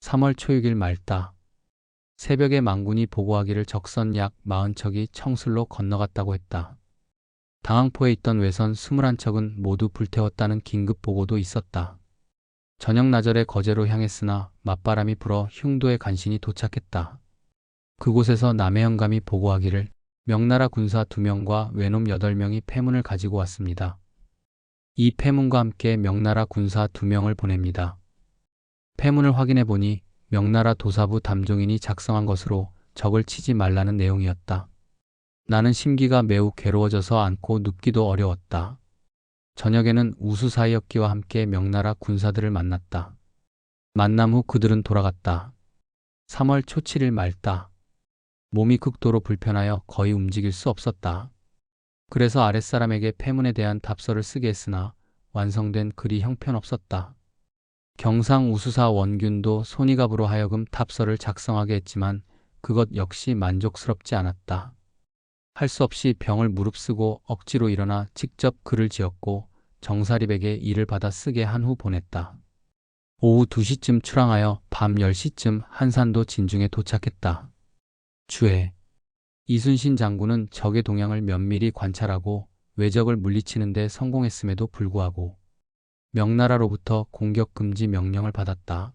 3월 초 6일 맑다. 새벽에 망군이 보고하기를 적선 약 40척이 청술로 건너갔다고 했다. 당항포에 있던 외선 21척은 모두 불태웠다는 긴급 보고도 있었다. 저녁 나절에 거제로 향했으나 맞바람이 불어 흉도에 간신히 도착했다. 그곳에서 남해영감이 보고하기를 명나라 군사 2명과 외놈 8명이 패문을 가지고 왔습니다. 이 패문과 함께 명나라 군사 2명을 보냅니다. 패문을 확인해 보니 명나라 도사부 담종인이 작성한 것으로 적을 치지 말라는 내용이었다. 나는 심기가 매우 괴로워져서 앉고 눕기도 어려웠다. 저녁에는 우수사이역기와 함께 명나라 군사들을 만났다. 만남 후 그들은 돌아갔다. 3월 초 7일 맑다. 몸이 극도로 불편하여 거의 움직일 수 없었다. 그래서 아랫사람에게 패문에 대한 답서를 쓰게 했으나 완성된 글이 형편없었다. 경상우수사 원균도 손이갑으로 하여금 답서를 작성하게 했지만 그것 역시 만족스럽지 않았다. 할 수 없이 병을 무릅쓰고 억지로 일어나 직접 글을 지었고 정사립에게 이를 받아 쓰게 한 후 보냈다. 오후 2시쯤 출항하여 밤 10시쯤 한산도 진중에 도착했다. 주해 이순신 장군은 적의 동향을 면밀히 관찰하고 외적을 물리치는 데 성공했음에도 불구하고 명나라로부터 공격 금지 명령을 받았다.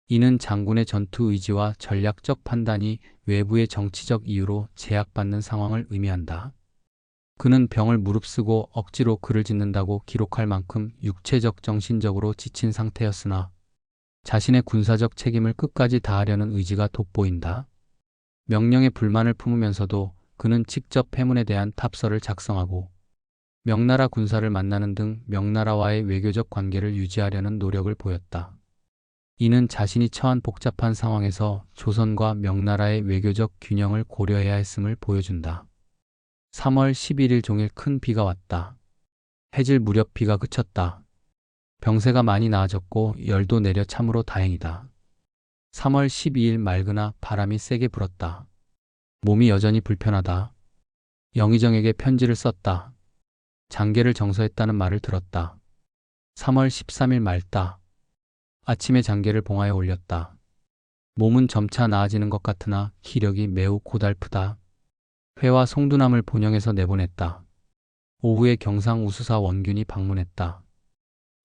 이는 장군의 전투 의지와 전략적 판단이 외부의 정치적 이유로 제약받는 상황을 의미한다. 그는 병을 무릅쓰고 억지로 글을 짓는다고 기록할 만큼 육체적 정신적으로 지친 상태였으나 자신의 군사적 책임을 끝까지 다하려는 의지가 돋보인다. 명령에 불만을 품으면서도 그는 직접 패문에 대한 답서를 작성하고 명나라 군사를 만나는 등 명나라와의 외교적 관계를 유지하려는 노력을 보였다. 이는 자신이 처한 복잡한 상황에서 조선과 명나라의 외교적 균형을 고려해야 했음을 보여준다. 3월 11일 종일 큰 비가 왔다. 해질 무렵 비가 그쳤다. 병세가 많이 나아졌고 열도 내려 참으로 다행이다. 3월 12일 맑으나 바람이 세게 불었다. 몸이 여전히 불편하다. 영의정에게 편지를 썼다. 장계를 정서했다는 말을 들었다. 3월 13일 맑다. 아침에 장계를 봉화에 올렸다. 몸은 점차 나아지는 것 같으나 기력이 매우 고달프다. 회와 송두남을 본영에서 내보냈다. 오후에 경상 우수사 원균이 방문했다.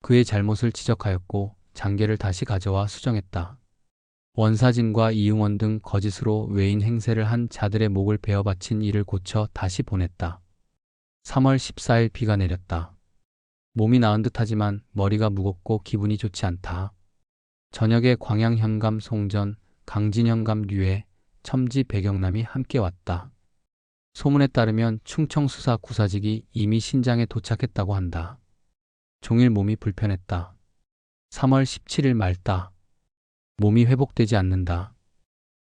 그의 잘못을 지적하였고 장계를 다시 가져와 수정했다. 원사진과 이응원 등 거짓으로 외인 행세를 한 자들의 목을 베어 바친 이를 고쳐 다시 보냈다. 3월 14일 비가 내렸다. 몸이 나은 듯하지만 머리가 무겁고 기분이 좋지 않다. 저녁에 광양 현감 송전, 강진 현감 류에, 첨지 배경남이 함께 왔다. 소문에 따르면 충청수사 구사직이 이미 신장에 도착했다고 한다. 종일 몸이 불편했다. 3월 17일 맑다. 몸이 회복되지 않는다.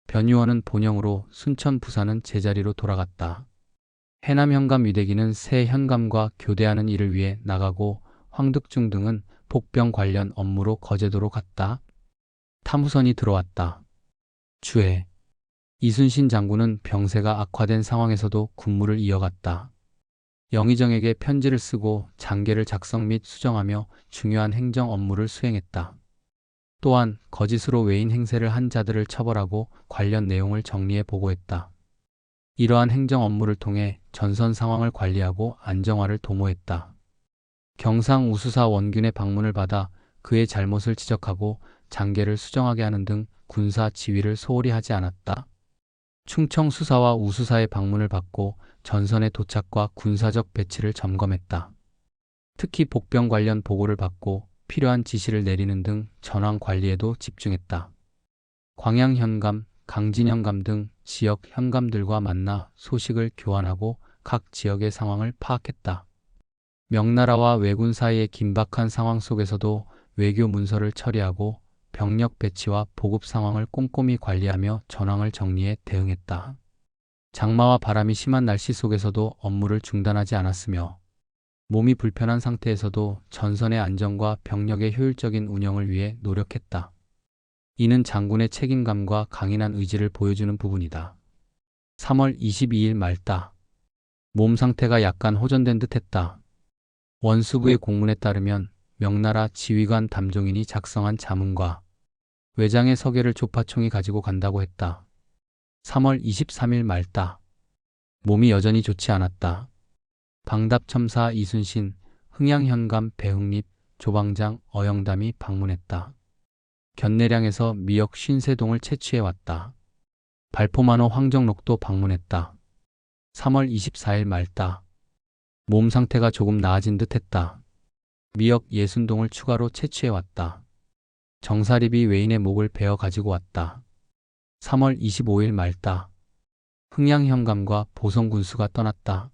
변유원은 본영으로, 순천 부사는 제자리로 돌아갔다. 해남 현감 위대기는 새 현감과 교대하는 일을 위해 나가고 황득중 등은 복병 관련 업무로 거제도로 갔다. 탐후선이 들어왔다. 주해. 이순신 장군은 병세가 악화된 상황에서도 군무를 이어갔다. 영의정에게 편지를 쓰고 장계를 작성 및 수정하며 중요한 행정 업무를 수행했다. 또한 거짓으로 외인 행세를 한 자들을 처벌하고 관련 내용을 정리해 보고했다. 이러한 행정 업무를 통해 전선 상황을 관리하고 안정화를 도모했다. 경상 우수사 원균의 방문을 받아 그의 잘못을 지적하고 장계를 수정하게 하는 등 군사 지휘를 소홀히 하지 않았다. 충청 수사와 우수사의 방문을 받고 전선의 도착과 군사적 배치를 점검했다. 특히 복병 관련 보고를 받고 필요한 지시를 내리는 등 전황 관리에도 집중했다. 광양 현감, 강진 현감 등 지역 현감들과 만나 소식을 교환하고 각 지역의 상황을 파악했다. 명나라와 왜군 사이의 긴박한 상황 속에서도 외교 문서를 처리하고 병력 배치와 보급 상황을 꼼꼼히 관리하며 전황을 정리해 대응했다. 장마와 바람이 심한 날씨 속에서도 업무를 중단하지 않았으며 몸이 불편한 상태에서도 전선의 안전과 병력의 효율적인 운영을 위해 노력했다. 이는 장군의 책임감과 강인한 의지를 보여주는 부분이다. 3월 22일 맑다. 몸 상태가 약간 호전된 듯했다. 원수부의 공문에 따르면 명나라 지휘관 담종인이 작성한 자문과 외장의 서계를 조파총이 가지고 간다고 했다. 3월 23일 맑다. 몸이 여전히 좋지 않았다. 방답첨사 이순신, 흥양현감 배흥립, 조방장 어영담이 방문했다. 견내량에서 미역 53동을 채취해왔다. 발포만호 황정록도 방문했다. 3월 24일 맑다. 몸 상태가 조금 나아진 듯했다. 미역 60동을 추가로 채취해왔다. 정사립이 외인의 목을 베어 가지고 왔다. 3월 25일 맑다. 흥양현감과 보성군수가 떠났다.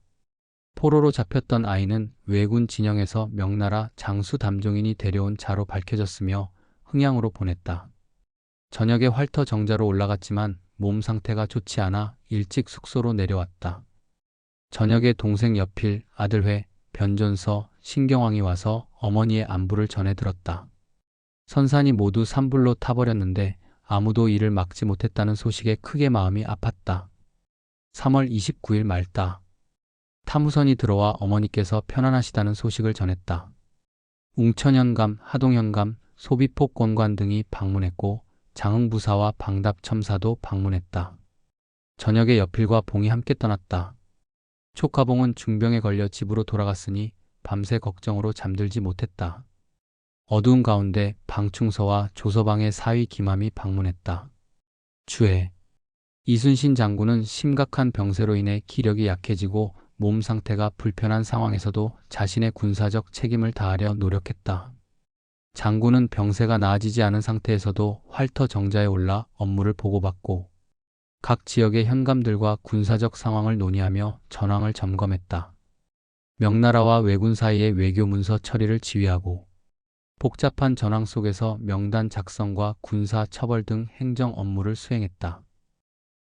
포로로 잡혔던 아이는 왜군 진영에서 명나라 장수 담종인이 데려온 자로 밝혀졌으며 흥양으로 보냈다. 저녁에 활터 정자로 올라갔지만 몸 상태가 좋지 않아 일찍 숙소로 내려왔다. 저녁에 동생 여필, 아들회, 변존서, 신경왕이 와서 어머니의 안부를 전해 들었다. 선산이 모두 산불로 타버렸는데 아무도 이를 막지 못했다는 소식에 크게 마음이 아팠다. 3월 29일 맑다. 탐후선이 들어와 어머니께서 편안하시다는 소식을 전했다. 웅천현감, 하동현감, 소비폭권관 등이 방문했고 장흥부사와 방답첨사도 방문했다. 저녁에 여필과 봉이 함께 떠났다. 촉가봉은 중병에 걸려 집으로 돌아갔으니 밤새 걱정으로 잠들지 못했다. 어두운 가운데 방충서와 조서방의 사위 김함이 방문했다. 주해. 이순신 장군은 심각한 병세로 인해 기력이 약해지고 몸 상태가 불편한 상황에서도 자신의 군사적 책임을 다하려 노력했다. 장군은 병세가 나아지지 않은 상태에서도 활터 정자에 올라 업무를 보고받고 각 지역의 현감들과 군사적 상황을 논의하며 전황을 점검했다. 명나라와 왜군 사이의 외교 문서 처리를 지휘하고 복잡한 전황 속에서 명단 작성과 군사 처벌 등 행정 업무를 수행했다.